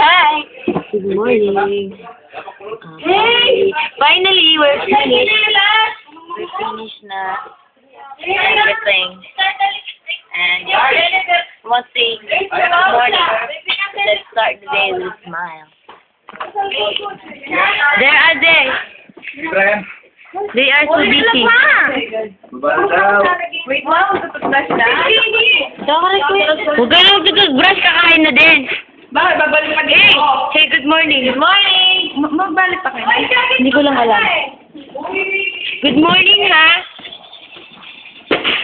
Hi! Good morning. Hey! Finally, we're finished. We're finished na everything. And let's say, good morning. Let's start the day with a smile. There are they. They are so busy. Wait, wow, magpapag-brush na? Huwag ka lang mag-brush, kakain na din. Bakit? Babalik ka din? Hey, good morning. Good morning! Magbalik pa kayo. Hindi ko lang alam. Good morning, ha?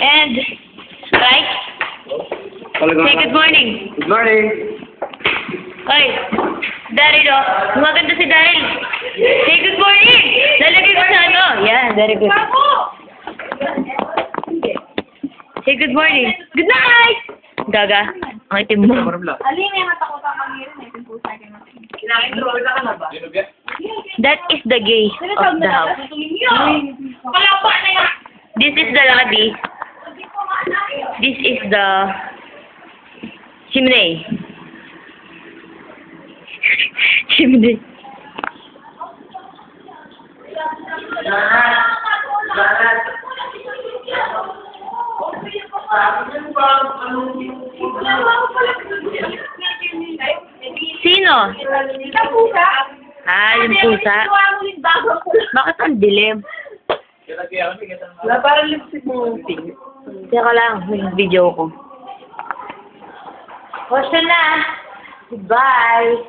And, right? Say good morning. Good morning. Oy, Daryl, oh. Maganda si Daryl. Say good morning. Lalagay ko sa ano. Yeah, very good. Say good morning. Good night! Gaga, ang itim mo. Alin, yung mata ko pa mangirin eh. Yung pusa ka natin. Kinain-troll ka na ba? That is the gay of the house. Palapa na yan! This is the lobby. This is the chimney. Chimney. Sino? Ah, yung pusa. Bakit ang dilim? Wala, parang lipstick mo. Teka lang, may video ko. Question na. Goodbye.